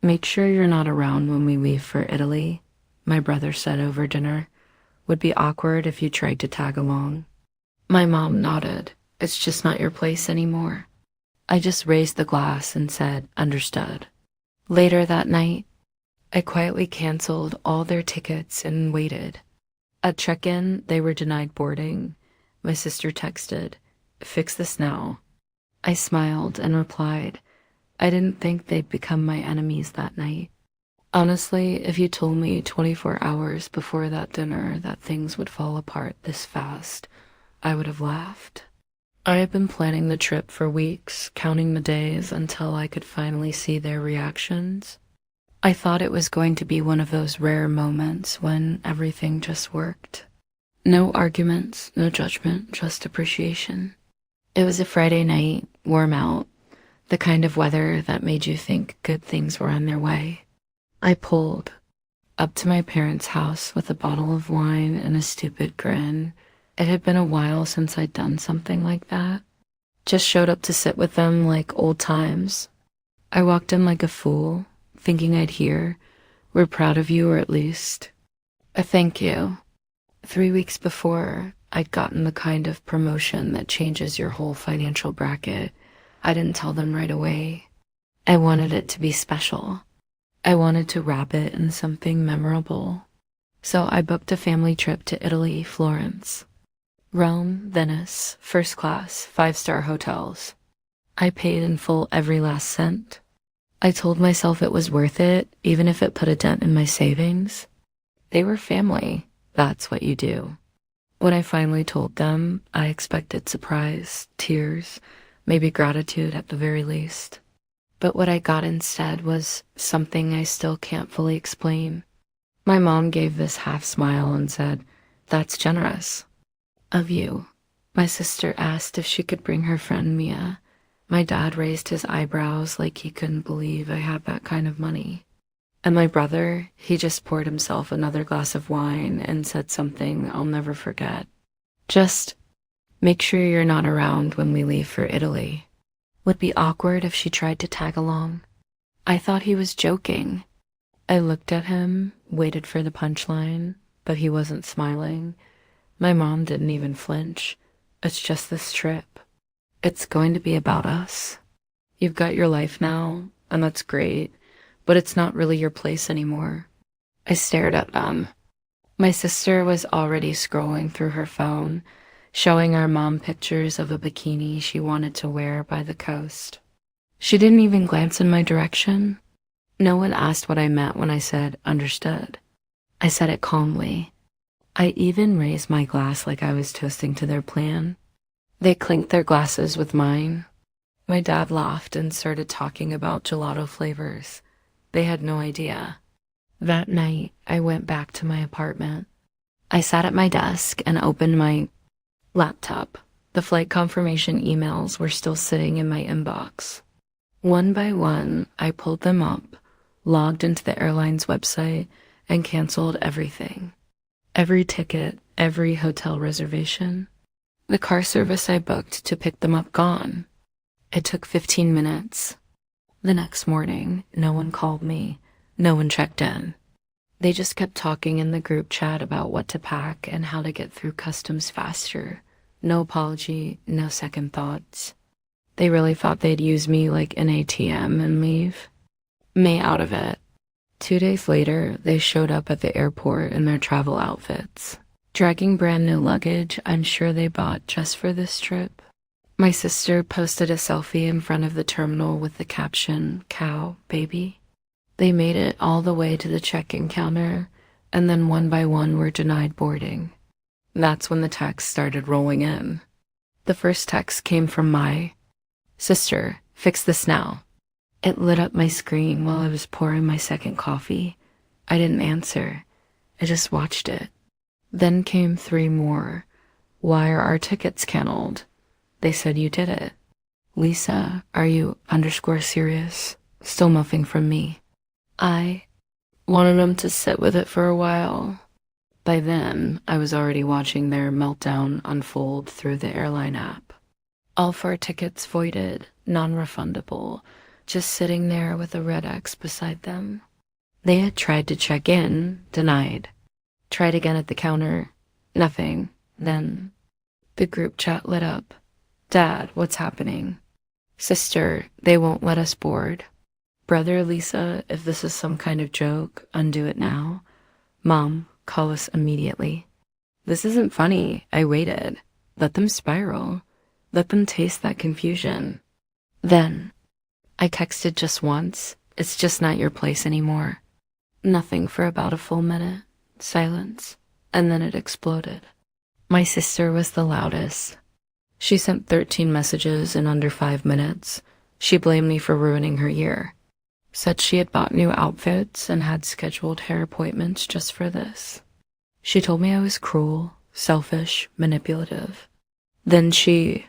Make sure you're not around when we leave for Italy, my brother said over dinner. Would be awkward if you tried to tag along. My mom nodded. It's just not your place anymore. I just raised the glass and said, understood. Later that night, I quietly canceled all their tickets and waited. At check-in, they were denied boarding. My sister texted, fix this now. I smiled and replied, I didn't think they'd become my enemies that night. Honestly, if you told me 24 hours before that dinner that things would fall apart this fast, I would have laughed. I had been planning the trip for weeks, counting the days until I could finally see their reactions. I thought it was going to be one of those rare moments when everything just worked. No arguments, no judgment, just appreciation. It was a Friday night, warm out, the kind of weather that made you think good things were on their way. I pulled up to my parents' house with a bottle of wine and a stupid grin. It had been a while since I'd done something like that. Just showed up to sit with them like old times. I walked in like a fool, thinking I'd hear, we're proud of you, or at least a thank you. 3 weeks before, I'd gotten the kind of promotion that changes your whole financial bracket. I didn't tell them right away. I wanted it to be special. I wanted to wrap it in something memorable. So I booked a family trip to Italy, Florence. Rome, Venice, first class, 5-star hotels. I paid in full every last cent. I told myself it was worth it, even if it put a dent in my savings. They were family. That's what you do. When I finally told them, I expected surprise, tears, maybe gratitude at the very least. But what I got instead was something I still can't fully explain. My mom gave this half smile and said, that's generous. Of you. My sister asked if she could bring her friend Mia. My dad raised his eyebrows like he couldn't believe I had that kind of money. And my brother, he just poured himself another glass of wine and said something I'll never forget. Just make sure you're not around when we leave for Italy. Would be awkward if she tried to tag along. I thought he was joking. I looked at him, waited for the punchline, but he wasn't smiling. My mom didn't even flinch. It's just this trip. It's going to be about us. You've got your life now, and that's great, but it's not really your place anymore. I stared at them. My sister was already scrolling through her phone, showing our mom pictures of a bikini she wanted to wear by the coast. She didn't even glance in my direction. No one asked what I meant when I said, understood. I said it calmly. I even raised my glass like I was toasting to their plan. They clinked their glasses with mine. My dad laughed and started talking about gelato flavors. They had no idea. That night, I went back to my apartment. I sat at my desk and opened my laptop. The flight confirmation emails were still sitting in my inbox. One by one, I pulled them up, logged into the airline's website, and canceled everything. Every ticket, every hotel reservation. The car service I booked to pick them up gone. It took 15 minutes. The next morning, no one called me. No one checked in. They just kept talking in the group chat about what to pack and how to get through customs faster. No apology, no second thoughts. They really thought they'd use me like an ATM and leave. Me out of it. 2 days later, they showed up at the airport in their travel outfits, dragging brand new luggage I'm sure they bought just for this trip. My sister posted a selfie in front of the terminal with the caption, "Cow, baby." They made it all the way to the check-in counter, and then one by one were denied boarding. That's when the texts started rolling in. The first text came from Mai. Sister, fix this now. It lit up my screen while I was pouring my second coffee. I didn't answer. I just watched it. Then came 3 more. Why are our tickets canceled? They said you did it. Lisa, are you _serious? Still nothing from me. I wanted them to sit with it for a while. By then, I was already watching their meltdown unfold through the airline app. All 4 tickets voided, non-refundable, just sitting there with a red X beside them. They had tried to check in, denied. Tried again at the counter, nothing. Then the group chat lit up. Dad, what's happening? Sister, they won't let us board. Brother, Lisa, if this is some kind of joke, undo it now. Mom, call us immediately. This isn't funny. I waited. Let them spiral. Let them taste that confusion. Then, I texted just once. It's just not your place anymore. Nothing for about a full minute. Silence. And then it exploded. My sister was the loudest. She sent 13 messages in under 5 minutes. She blamed me for ruining her year. Said she had bought new outfits and had scheduled hair appointments just for this. She told me I was cruel, selfish, manipulative. Then she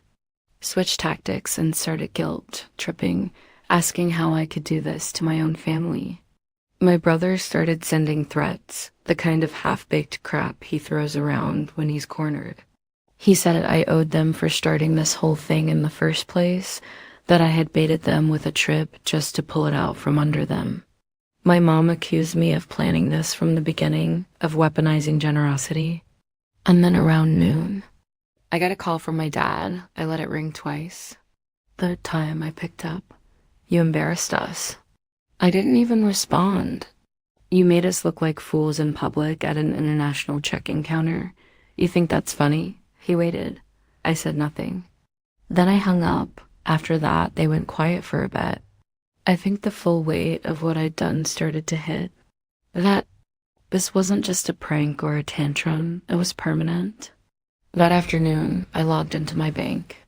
switched tactics and started guilt tripping, asking how I could do this to my own family. My brother started sending threats, the kind of half-baked crap he throws around when he's cornered. He said I owed them for starting this whole thing in the first place, that I had baited them with a trip just to pull it out from under them. My mom accused me of planning this from the beginning, of weaponizing generosity. And then around noon, I got a call from my dad. I let it ring twice. Third time I picked up. You embarrassed us. I didn't even respond. You made us look like fools in public at an international check-in counter. You think that's funny? He waited. I said nothing. Then I hung up. After that, they went quiet for a bit. I think the full weight of what I'd done started to hit. That this wasn't just a prank or a tantrum. It was permanent. That afternoon, I logged into my bank.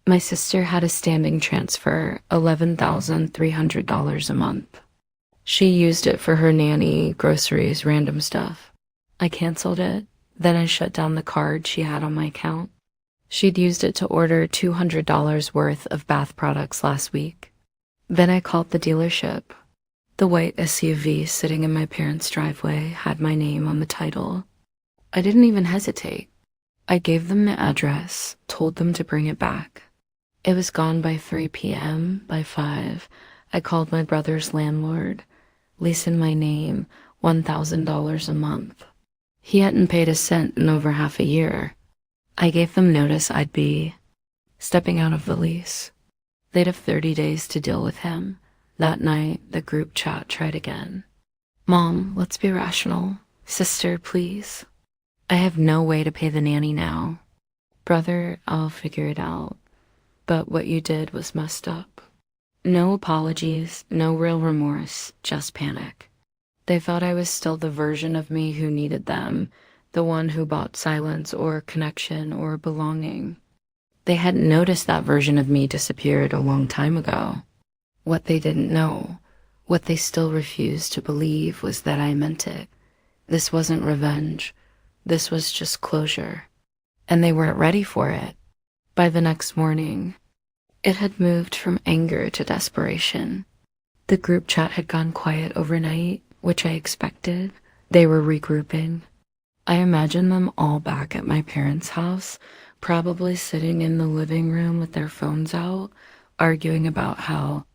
My sister had a standing transfer, $11,300 a month. She used it for her nanny, groceries, random stuff. I canceled it. Then I shut down the card she had on my account. She'd used it to order $200 worth of bath products last week. Then I called the dealership. The white SUV sitting in my parents' driveway had my name on the title. I didn't even hesitate. I gave them the address, told them to bring it back. It was gone by 3 p.m. By 5, I called my brother's landlord, leasing my name, $1,000 a month. He hadn't paid a cent in over half a year. I gave them notice I'd be stepping out of the lease. They'd have 30 days to deal with him. That night, the group chat tried again. Mom, let's be rational. Sister, please. I have no way to pay the nanny now. Brother, I'll figure it out. But what you did was messed up. No apologies, no real remorse, just panic. They thought I was still the version of me who needed them, the one who bought silence or connection or belonging. They hadn't noticed that version of me disappeared a long time ago. What they didn't know, what they still refused to believe, was that I meant it. This wasn't revenge. This was just closure. And they weren't ready for it. By the next morning, it had moved from anger to desperation. The group chat had gone quiet overnight, which I expected. They were regrouping. I imagined them all back at my parents' house, probably sitting in the living room with their phones out, arguing about how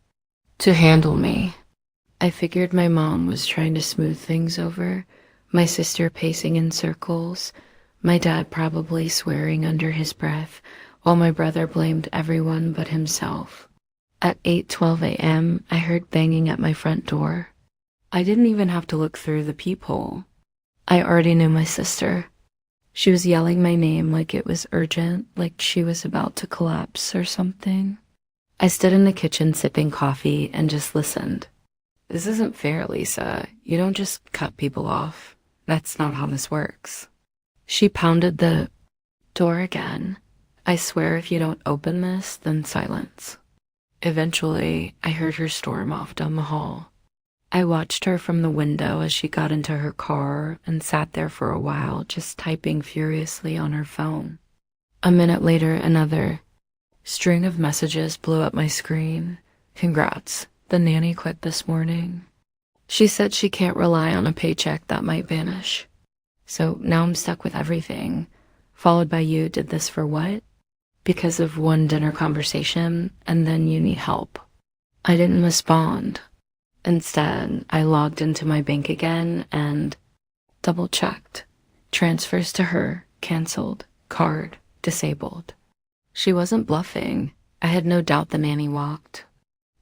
to handle me. I figured my mom was trying to smooth things over, my sister pacing in circles, my dad probably swearing under his breath, while my brother blamed everyone but himself. At 8:12 a.m., I heard banging at my front door. I didn't even have to look through the peephole. I already knew my sister. She was yelling my name like it was urgent, like she was about to collapse or something. I stood in the kitchen sipping coffee and just listened. This isn't fair, Lisa. You don't just cut people off. That's not how this works. She pounded the door again. I swear if you don't open this, then silence. Eventually, I heard her storm off down the hall. I watched her from the window as she got into her car and sat there for a while, just typing furiously on her phone. A minute later, another string of messages blew up my screen. Congrats, the nanny quit this morning. She said she can't rely on a paycheck that might vanish. So now I'm stuck with everything. Followed by you did this for what? Because of one dinner conversation, and then you need help. I didn't respond. Instead, I logged into my bank again and double-checked. Transfers to her, canceled. Card, disabled. She wasn't bluffing. I had no doubt the nanny walked.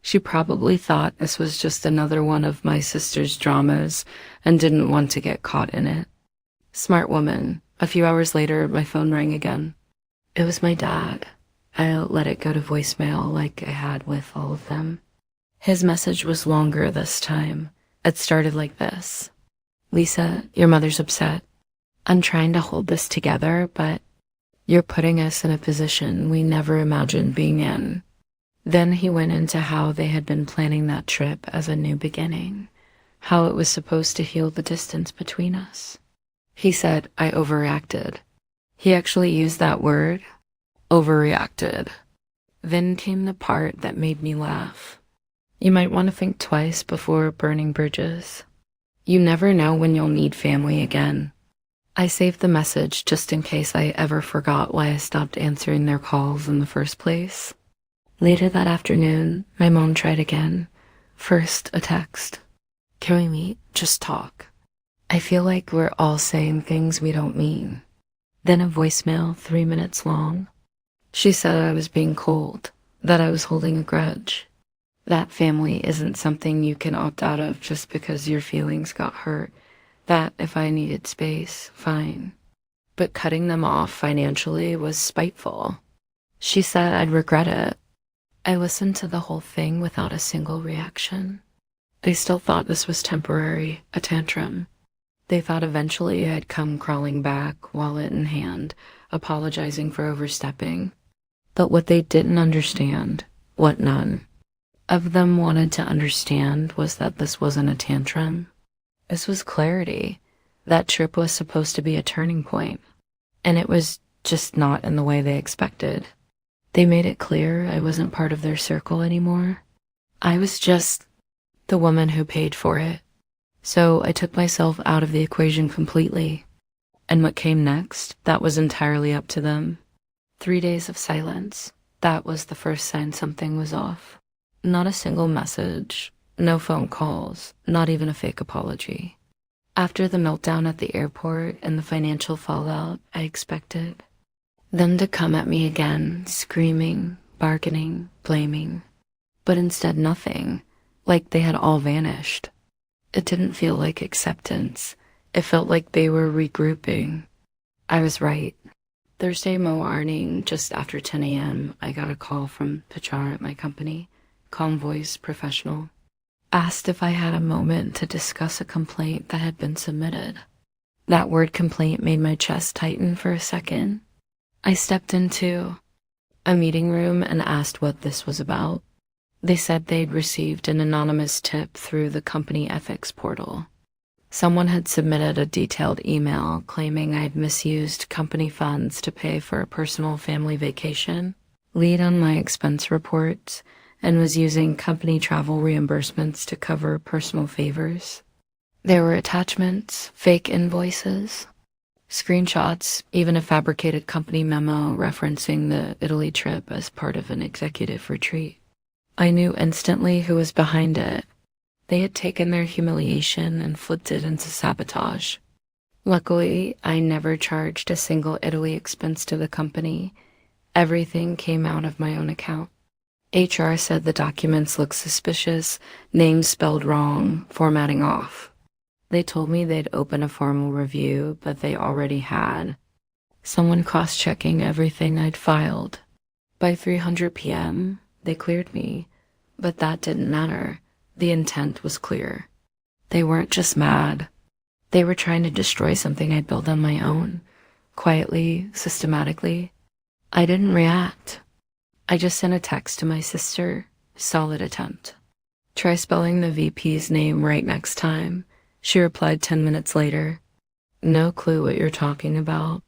She probably thought this was just another one of my sister's dramas and didn't want to get caught in it. Smart woman. A few hours later, my phone rang again. It was my dad. I let it go to voicemail like I had with all of them. His message was longer this time. It started like this. Lisa, your mother's upset. I'm trying to hold this together, but you're putting us in a position we never imagined being in. Then he went into how they had been planning that trip as a new beginning, how it was supposed to heal the distance between us. He said I overreacted. He actually used that word, overreacted. Then came the part that made me laugh. You might want to think twice before burning bridges. You never know when you'll need family again. I saved the message just in case I ever forgot why I stopped answering their calls in the first place. Later that afternoon, my mom tried again. First, a text. Can we meet? Just talk. I feel like we're all saying things we don't mean. Then a voicemail 3 minutes long. She said I was being cold, that I was holding a grudge. That family isn't something you can opt out of just because your feelings got hurt. That if I needed space, fine. But cutting them off financially was spiteful. She said I'd regret it. I listened to the whole thing without a single reaction. They still thought this was temporary, a tantrum. They thought eventually I'd come crawling back, wallet in hand, apologizing for overstepping. But what they didn't understand, what none of them wanted to understand, was that this wasn't a tantrum. This was clarity. That trip was supposed to be a turning point, and it was just not in the way they expected. They made it clear I wasn't part of their circle anymore. I was just the woman who paid for it. So I took myself out of the equation completely. And what came next, that was entirely up to them. 3 days of silence. That was the first sign something was off. Not a single message, no phone calls, not even a fake apology. After the meltdown at the airport and the financial fallout, I expected them to come at me again, screaming, bargaining, blaming. But instead nothing, like they had all vanished. It didn't feel like acceptance. It felt like they were regrouping. I was right. Thursday morning, just after 10 a.m., I got a call from Pichar at my company, calm voice, professional. Asked if I had a moment to discuss a complaint that had been submitted. That word complaint made my chest tighten for a second. I stepped into a meeting room and asked what this was about. They said they'd received an anonymous tip through the company ethics portal. Someone had submitted a detailed email claiming I'd misused company funds to pay for a personal family vacation, lead on my expense reports, and was using company travel reimbursements to cover personal favors. There were attachments, fake invoices, screenshots, even a fabricated company memo referencing the Italy trip as part of an executive retreat. I knew instantly who was behind it. They had taken their humiliation and flipped it into sabotage. Luckily, I never charged a single Italy expense to the company. Everything came out of my own account. HR said the documents looked suspicious, names spelled wrong, formatting off. They told me they'd open a formal review, but they already had. Someone cross-checking everything I'd filed. By 3:00 p.m., they cleared me, but that didn't matter. The intent was clear. They weren't just mad. They were trying to destroy something I'd built on my own, quietly, systematically. I didn't react. I just sent a text to my sister, solid attempt. Try spelling the VP's name right next time. She replied 10 minutes later, no clue what you're talking about.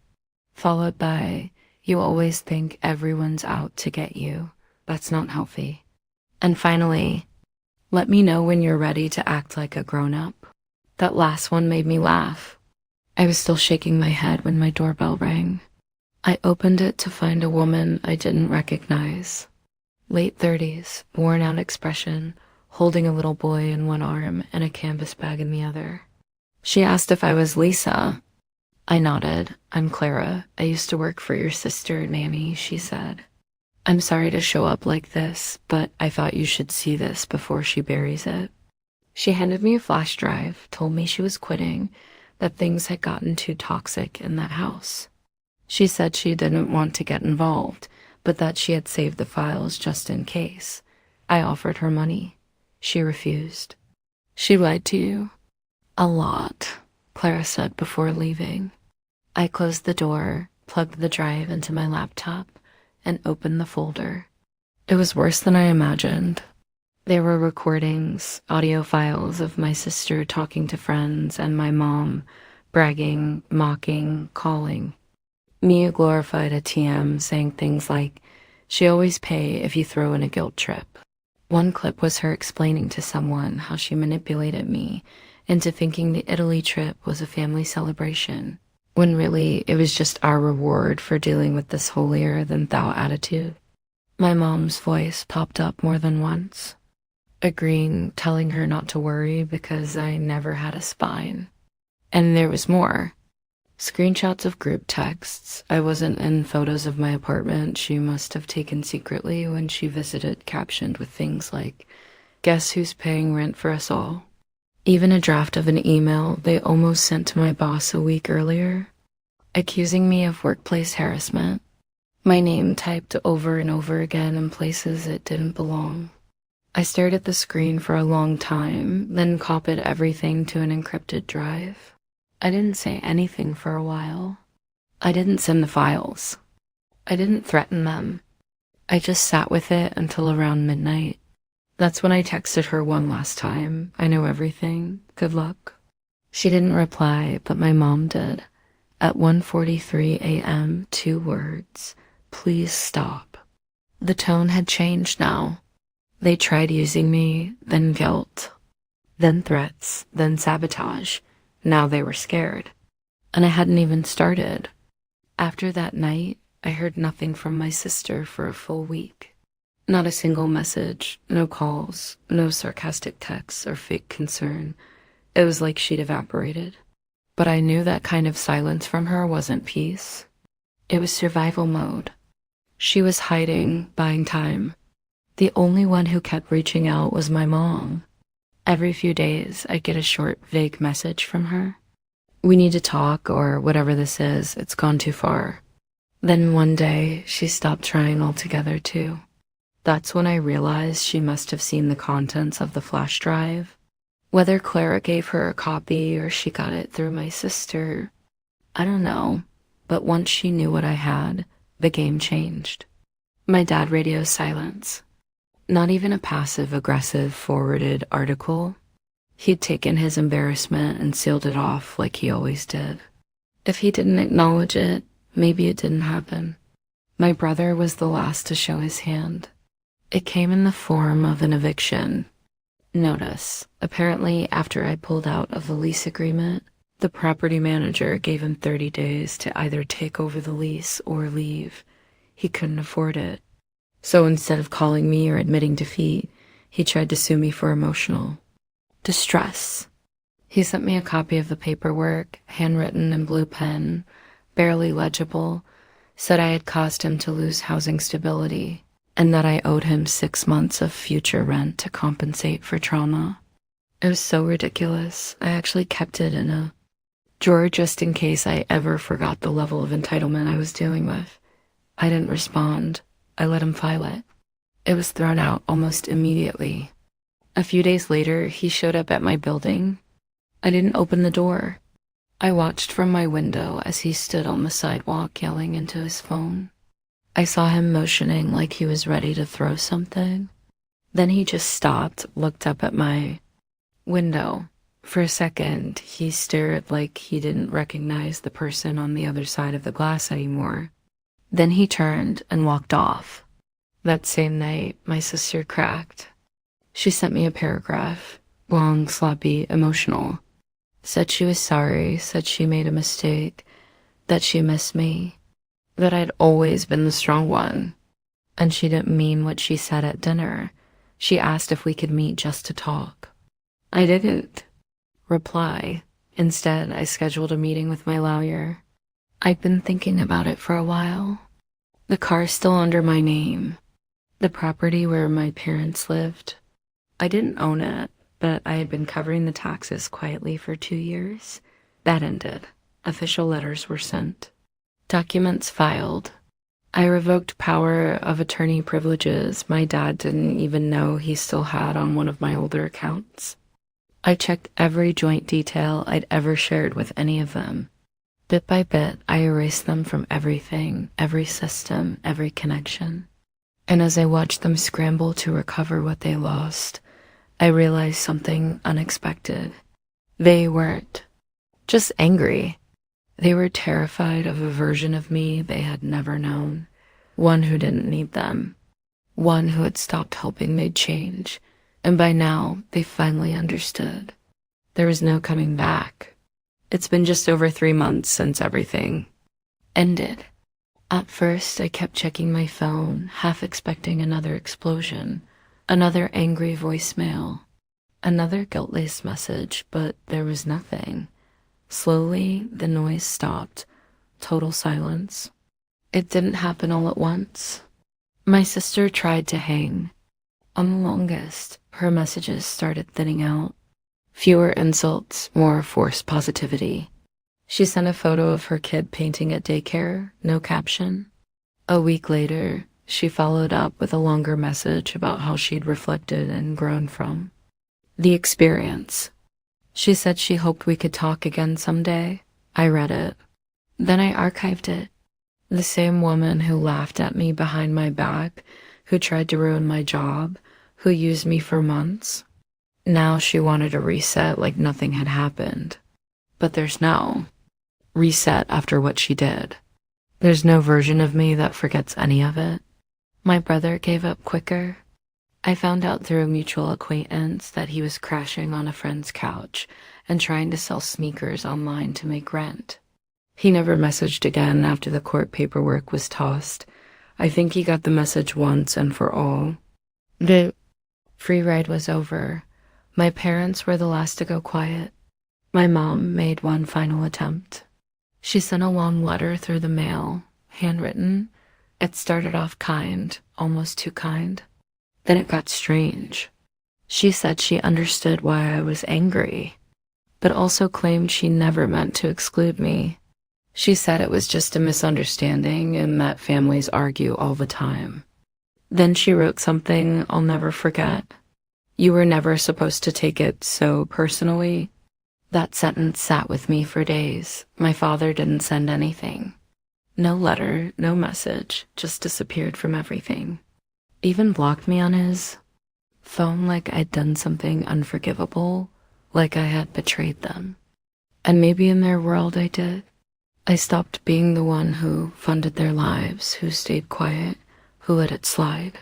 Followed by, you always think everyone's out to get you. That's not healthy. And finally, let me know when you're ready to act like a grown-up. That last one made me laugh. I was still shaking my head when my doorbell rang. I opened it to find a woman I didn't recognize. Late 30s, worn out expression, holding a little boy in one arm and a canvas bag in the other. She asked if I was Lisa. I nodded. I'm Clara. I used to work for your sister, Nanny, she said. I'm sorry to show up like this, but I thought you should see this before she buries it. She handed me a flash drive, told me she was quitting, that things had gotten too toxic in that house. She said she didn't want to get involved, but that she had saved the files just in case. I offered her money. She refused. She lied to you? A lot, Clara said before leaving. I closed the door, plugged the drive into my laptop, and opened the folder. It was worse than I imagined. There were recordings, audio files of my sister talking to friends and my mom, bragging, mocking, calling. Mia glorified a TM saying things like, "She always pay if you throw in a guilt trip." One clip was her explaining to someone how she manipulated me into thinking the Italy trip was a family celebration, when really it was just our reward for dealing with this holier-than-thou attitude. My mom's voice popped up more than once, agreeing, telling her not to worry because I never had a spine. And there was more. Screenshots of group texts. I wasn't in photos of my apartment she must have taken secretly when she visited, captioned with things like, "Guess who's paying rent for us all?" Even a draft of an email they almost sent to my boss a week earlier, accusing me of workplace harassment. My name typed over and over again in places it didn't belong. I stared at the screen for a long time, then copied everything to an encrypted drive. I didn't say anything for a while. I didn't send the files. I didn't threaten them. I just sat with it until around midnight. That's when I texted her one last time. "I know everything. Good luck." She didn't reply, but my mom did. At 1:43 a.m., 2 words. "Please stop." The tone had changed now. They tried using me, then guilt, then threats, then sabotage. Now they were scared. And I hadn't even started. After that night, I heard nothing from my sister for a full week. Not a single message, no calls, no sarcastic texts or fake concern. It was like she'd evaporated. But I knew that kind of silence from her wasn't peace. It was survival mode. She was hiding, buying time. The only one who kept reaching out was my mom. Every few days, I'd get a short, vague message from her. "We need to talk," or "Whatever this is, it's gone too far." Then one day, she stopped trying altogether too. That's when I realized she must have seen the contents of the flash drive. Whether Clara gave her a copy or she got it through my sister, I don't know. But once she knew what I had, the game changed. My dad radios silence. Not even a passive-aggressive forwarded article. He'd taken his embarrassment and sealed it off like he always did. If he didn't acknowledge it, maybe it didn't happen. My brother was the last to show his hand. It came in the form of an eviction notice. Apparently, after I pulled out of the lease agreement, the property manager gave him 30 days to either take over the lease or leave. He couldn't afford it. So instead of calling me or admitting defeat, he tried to sue me for emotional distress. He sent me a copy of the paperwork, handwritten in blue pen, barely legible, said I had caused him to lose housing stability, and that I owed him 6 months of future rent to compensate for trauma. It was so ridiculous, I actually kept it in a drawer just in case I ever forgot the level of entitlement I was dealing with. I didn't respond. I let him file it. It was thrown out almost immediately. A few days later, he showed up at my building. I didn't open the door. I watched from my window as he stood on the sidewalk yelling into his phone. I saw him motioning like he was ready to throw something. Then he just stopped, looked up at my window. For a second, he stared like he didn't recognize the person on the other side of the glass anymore. Then he turned and walked off. That same night, my sister cracked. She sent me a paragraph, long, sloppy, emotional. Said she was sorry, said she made a mistake, that she missed me, that I'd always been the strong one. And she didn't mean what she said at dinner. She asked if we could meet just to talk. I didn't reply. Instead, I scheduled a meeting with my lawyer. I'd been thinking about it for a while. The car's still under my name. The property where my parents lived. I didn't own it, but I had been covering the taxes quietly for 2 years. That ended. Official letters were sent. Documents filed. I revoked power of attorney privileges my dad didn't even know he still had on one of my older accounts. I checked every joint detail I'd ever shared with any of them. Bit by bit, I erased them from everything, every system, every connection. And as I watched them scramble to recover what they lost, I realized something unexpected. They weren't just angry. They were terrified of a version of me they had never known, one who didn't need them, one who had stopped hoping they'd change, and by now they finally understood. There was no coming back. It's been just over 3 months since everything ended. At first, I kept checking my phone, half expecting another explosion, another angry voicemail, another guilt-laced message, but there was nothing. Slowly, the noise stopped. Total silence. It didn't happen all at once. My sister tried to hang. On the longest, her messages started thinning out. Fewer insults, more forced positivity. She sent a photo of her kid painting at daycare, no caption. A week later, she followed up with a longer message about how she'd reflected and grown from the experience. She said she hoped we could talk again someday. I read it. Then I archived it. The same woman who laughed at me behind my back, who tried to ruin my job, who used me for months. Now she wanted a reset like nothing had happened. But there's no reset after what she did. There's no version of me that forgets any of it. My brother gave up quicker. I found out through a mutual acquaintance that he was crashing on a friend's couch and trying to sell sneakers online to make rent. He never messaged again after the court paperwork was tossed. I think he got the message once and for all. The free ride was over. My parents were the last to go quiet. My mom made one final attempt. She sent a long letter through the mail, handwritten. It started off kind, almost too kind. Then it got strange. She said she understood why I was angry, but also claimed she never meant to exclude me. She said it was just a misunderstanding and that families argue all the time. Then she wrote something I'll never forget. You were never supposed to take it so personally. That sentence sat with me for days. My father didn't send anything. No letter, no message, just disappeared from everything. Even blocked me on his phone like I'd done something unforgivable, like I had betrayed them. And maybe in their world I did. I stopped being the one who funded their lives, who stayed quiet, who let it slide.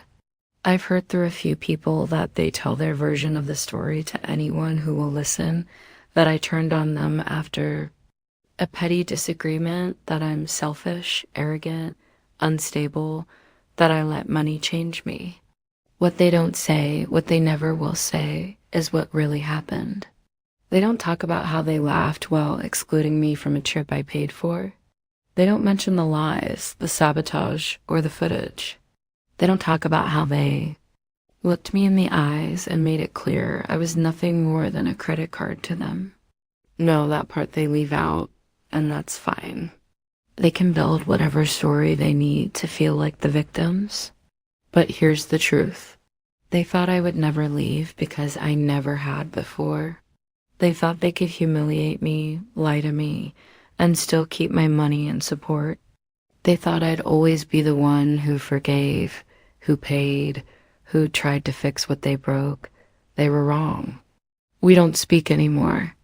I've heard through a few people that they tell their version of the story to anyone who will listen, that I turned on them after a petty disagreement, that I'm selfish, arrogant, unstable, that I let money change me. What they don't say, what they never will say, is what really happened. They don't talk about how they laughed while excluding me from a trip I paid for. They don't mention the lies, the sabotage, or the footage. They don't talk about how they looked me in the eyes and made it clear I was nothing more than a credit card to them. No, that part they leave out, and that's fine. They can build whatever story they need to feel like the victims. But here's the truth. They thought I would never leave because I never had before. They thought they could humiliate me, lie to me, and still keep my money and support. They thought I'd always be the one who forgave, who paid, who tried to fix what they broke. They were wrong. We don't speak anymore.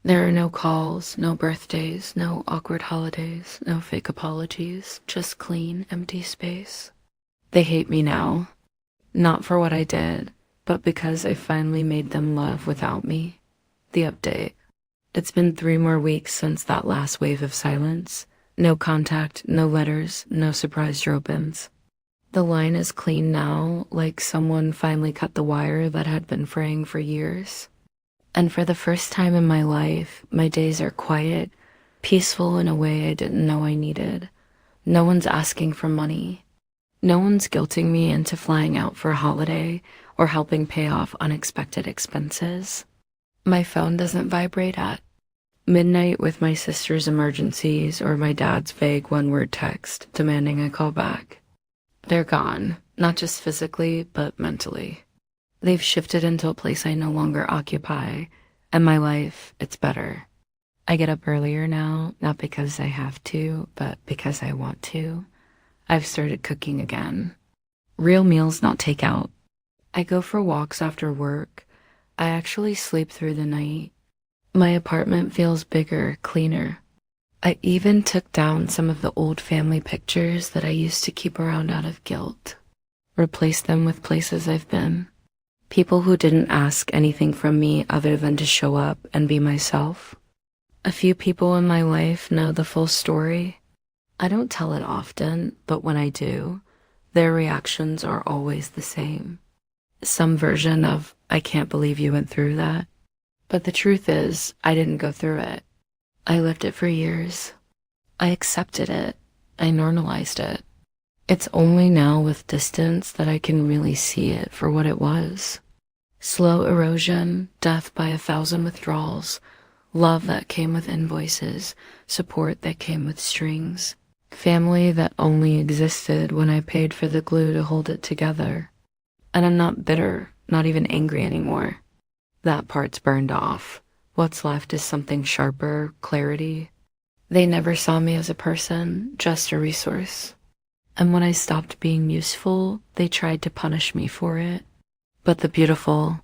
There are no calls, no birthdays, no awkward holidays, no fake apologies, just clean, empty space. They hate me now, not for what I did, but because I finally made them love without me. The update. It's been 3 more weeks since that last wave of silence. No contact, no letters, no surprise Jobins. The line is clean now, like someone finally cut the wire that had been fraying for years. And for the first time in my life, my days are quiet, peaceful in a way I didn't know I needed. No one's asking for money. No one's guilting me into flying out for a holiday or helping pay off unexpected expenses. My phone doesn't vibrate at midnight with my sister's emergencies or my dad's vague one-word text demanding I call back. They're gone, not just physically, but mentally. They've shifted into a place I no longer occupy, and my life, it's better. I get up earlier now, not because I have to, but because I want to. I've started cooking again. Real meals, not takeout. I go for walks after work. I actually sleep through the night. My apartment feels bigger, cleaner. I even took down some of the old family pictures that I used to keep around out of guilt. Replaced them with places I've been. People who didn't ask anything from me other than to show up and be myself. A few people in my life know the full story. I don't tell it often, but when I do, their reactions are always the same. Some version of, I can't believe you went through that. But the truth is, I didn't go through it. I lived it for years. I accepted it. I normalized it. It's only now with distance that I can really see it for what it was. Slow erosion, death by 1,000 withdrawals, love that came with invoices, support that came with strings, family that only existed when I paid for the glue to hold it together. And I'm not bitter, not even angry anymore. That part's burned off. What's left is something sharper, clarity. They never saw me as a person, just a resource. And when I stopped being useful, they tried to punish me for it. But the beautiful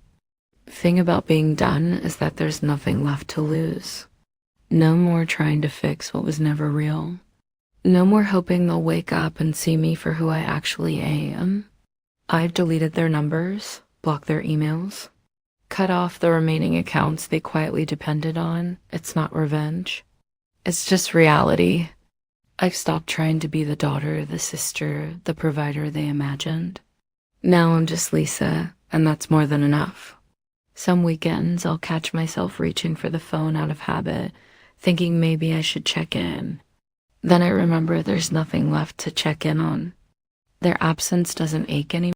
thing about being done is that there's nothing left to lose. No more trying to fix what was never real. No more hoping they'll wake up and see me for who I actually am. I've deleted their numbers, blocked their emails, cut off the remaining accounts they quietly depended on. It's not revenge. It's just reality. I've stopped trying to be the daughter, the sister, the provider they imagined. Now I'm just Lisa, and that's more than enough. Some weekends I'll catch myself reaching for the phone out of habit, thinking maybe I should check in. Then I remember there's nothing left to check in on. Their absence doesn't ache anymore.